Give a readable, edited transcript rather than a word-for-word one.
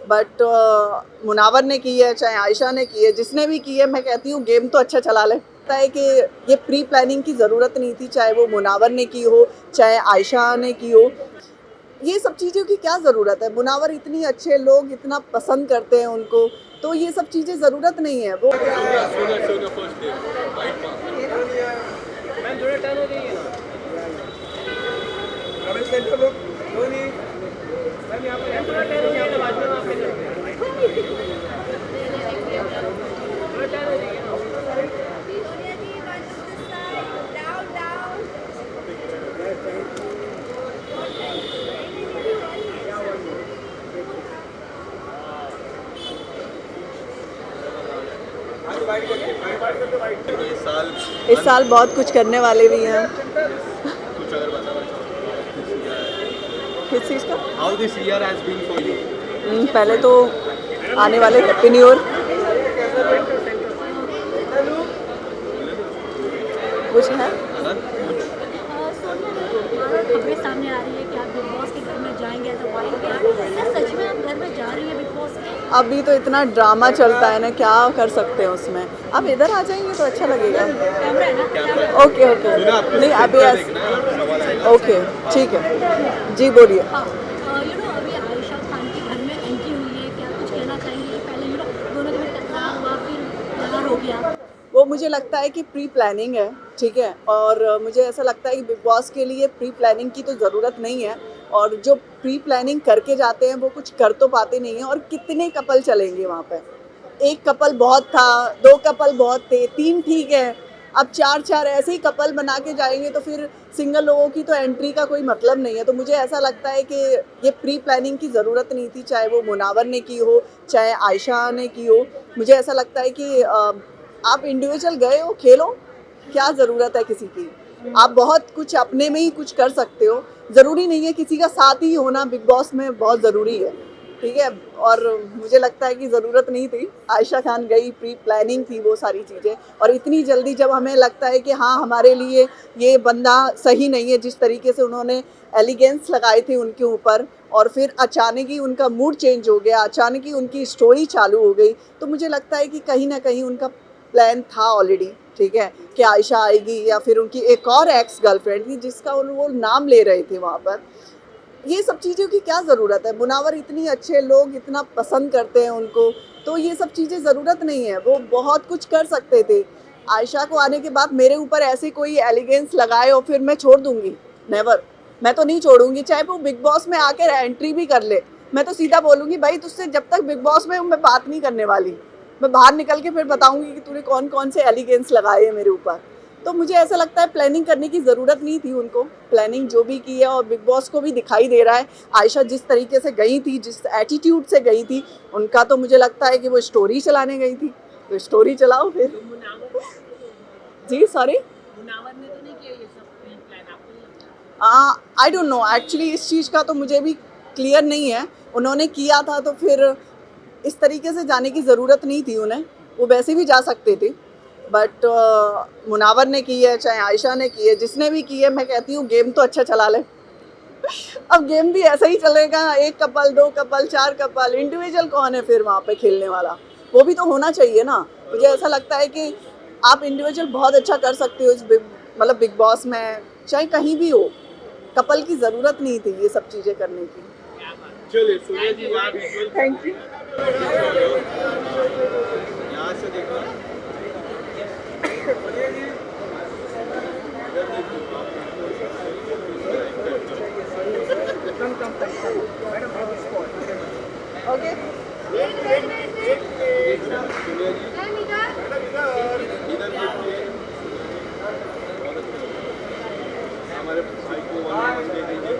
But Munawar ने की है, चाहे आयशा ने की है, जिसने भी की है, मैं कहती हूँ गेम तो अच्छा चला ले। लगता है कि ये प्री प्लानिंग की ज़रूरत नहीं थी, चाहे वो मुनावर ने की हो, चाहे आयशा ने की हो। ये सब चीज़ों की क्या ज़रूरत है? मुनावर इतनी अच्छे, लोग इतना पसंद करते हैं उनको, तो ये सब चीज़ें ज़रूरत नहीं है। वो इस साल बहुत कुछ करने वाले भी हैं। किस चीज़ का? How this year has been for you? पहले तो आने वाले हैप्पी न्यू ईयर कुछ है। खबरें सामने आ रही है कि आप बिग बॉस के घर में जाएंगे एज अ वाइफ, क्या सच में आप घर में जा रही है बिग बॉस के? अभी तो इतना ड्रामा चलता है ना, क्या कर सकते हैं उसमें। आप इधर आ जाएंगे तो अच्छा लगेगा। कैमरा है ना? ओके ओके, नहीं अभी ओके ठीक है, जी बोलिए। हाँ, अभी आयशा खान के घर में एंट्री हुई है, क्या कुछ कहना चाहेंगे? पहले दोनों के बीच टकराव हुआ, फिर प्यार हो गया। वो मुझे लगता है कि प्री प्लानिंग है, ठीक है। और मुझे ऐसा लगता है कि बिग बॉस के लिए प्री प्लानिंग की तो ज़रूरत नहीं है, और जो प्री प्लानिंग करके जाते हैं वो कुछ कर तो पाते नहीं हैं। और कितने कपल चलेंगे वहाँ पे? एक कपल बहुत था, दो कपल बहुत थे, तीन ठीक है, अब चार चार ऐसे ही कपल बना के जाएंगे तो फिर सिंगल लोगों की तो एंट्री का कोई मतलब नहीं है। तो मुझे ऐसा लगता है कि ये प्री प्लानिंग की ज़रूरत नहीं थी, चाहे वो मुनावर ने की हो, चाहे आयशा ने की हो। मुझे ऐसा लगता है कि आप इंडिविजुअल गए हो, खेलो, क्या ज़रूरत है किसी की? आप बहुत कुछ अपने में ही कुछ कर सकते हो, ज़रूरी नहीं है किसी का साथ ही होना बिग बॉस में बहुत ज़रूरी है, ठीक है। और मुझे लगता है कि ज़रूरत नहीं थी। आयशा खान गई, प्री प्लानिंग थी वो सारी चीज़ें, और इतनी जल्दी जब हमें लगता है कि हाँ हमारे लिए ये बंदा सही नहीं है, जिस तरीके से उन्होंने एलिगेंस लगाए थे उनके ऊपर, और फिर अचानक ही उनका मूड चेंज हो गया, अचानक ही उनकी स्टोरी चालू हो गई, तो मुझे लगता है कि कहीं ना कहीं उनका प्लान था ऑलरेडी, ठीक है, कि आयशा आएगी, या फिर उनकी एक और एक्स गर्लफ्रेंड थी जिसका वो नाम ले रहे थे वहाँ पर। ये सब चीज़ों की क्या ज़रूरत है? मुनावर इतनी अच्छे, लोग इतना पसंद करते हैं उनको, तो ये सब चीज़ें ज़रूरत नहीं है। वो बहुत कुछ कर सकते थे। आयशा को आने के बाद मेरे ऊपर ऐसे कोई एलिगेंस लगाए और फिर मैं छोड़ दूंगी? नेवर, मैं तो नहीं छोड़ूंगी। चाहे वो बिग बॉस में आकर एंट्री भी कर ले, मैं तो सीधा बोलूंगी भाई तुझसे जब तक बिग बॉस में मैं बात नहीं करने वाली। मैं बाहर निकल के फिर बताऊंगी कि तूने कौन कौन से एलिगेंस लगाए हैं मेरे ऊपर। तो मुझे ऐसा लगता है प्लानिंग करने की ज़रूरत नहीं थी उनको। प्लानिंग जो भी की है, और बिग बॉस को भी दिखाई दे रहा है आयशा जिस तरीके से गई थी, जिस एटीट्यूड से गई थी, उनका तो मुझे लगता है कि वो स्टोरी चलाने गई थी, तो स्टोरी चलाओ फिर। जी सॉरी, मुनावर ने तो नहीं किया ये सब प्लान, आपको नहीं लगता? आई डोंट नो एक्चुअली, इस चीज़ का तो मुझे भी क्लियर नहीं है। उन्होंने किया था तो फिर इस तरीके से जाने की ज़रूरत नहीं थी उन्हें, वो वैसे भी जा सकते थे। बट मुनावर ने की है, चाहे आयशा ने की है, जिसने भी की है, मैं कहती हूँ गेम तो अच्छा चला ले। अब गेम भी ऐसा ही चलेगा, एक कपल, दो कपल, चार कपल, इंडिविजुअल कौन है फिर वहाँ पे खेलने वाला? वो भी तो होना चाहिए ना। मुझे ऐसा लगता है कि आप इंडिविजुअल बहुत अच्छा कर सकते हो इस मतलब बिग बॉस में, चाहे कहीं भी हो। कपल की ज़रूरत नहीं थी ये सब चीज़ें करने की। चलिए सूर्य जी यहाँ visual थैंक यू। यहाँ से देखो ओके, हमारे भाई को 1 दे दीजिए।